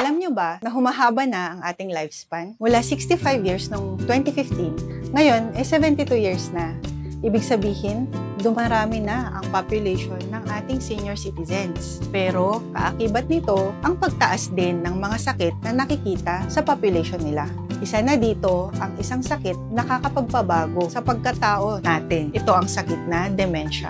Alam nyo ba na humahaba na ang ating lifespan? Mula 65 years noong 2015, ngayon 72 years na. Ibig sabihin, dumarami na ang population ng ating senior citizens. Pero kaakibat nito ang pagtaas din ng mga sakit na nakikita sa population nila. Isa na dito ang isang sakit na nakakapagpabago sa pagkatao natin. Ito ang sakit na dementia.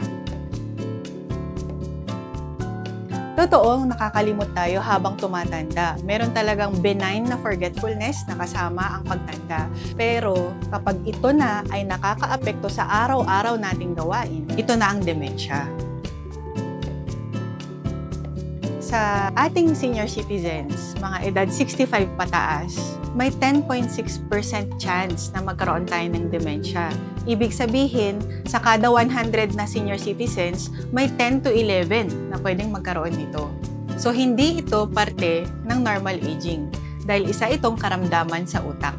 Totoong nakakalimot tayo habang tumatanda. Meron talagang benign na forgetfulness na kasama ang pagtanda. Pero kapag ito na ay nakakaapekto sa araw-araw nating gawain, ito na ang dementia. Sa ating senior citizens, mga edad 65 pataas, may 10.6% chance na magkaroon tayo ng dementia. Ibig sabihin, sa kada 100 na senior citizens, may 10 to 11 na pwedeng magkaroon nito. So, hindi ito parte ng normal aging dahil isa itong karamdaman sa utak.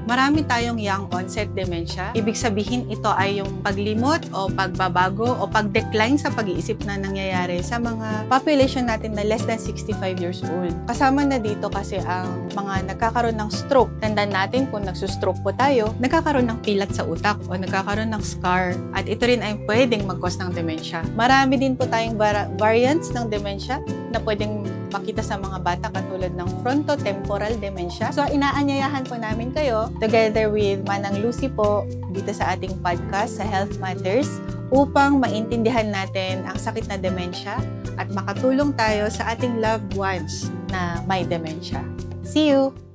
Marami tayong young onset dementia. Ibig sabihin ito ay yung paglimot o pagbabago o pag-decline sa pag-iisip na nangyayari sa mga population natin na less than 65 years old. Kasama na dito kasi ang mga nagkakaroon ng stroke. Tandaan natin kung nagsustroke po tayo, nagkakaroon ng pilat sa utak o nagkakaroon ng scar at ito rin ay pwedeng mag-cause ng dementia. Marami din po tayong variants ng dementia na pwedeng makita sa mga bata katulad ng frontotemporal dementia. So, inaanyayahan po namin kayo together with Manang Lucy po dito sa ating podcast sa Health Matters upang maintindihan natin ang sakit na dementia at makatulong tayo sa ating loved ones na may dementia. See you!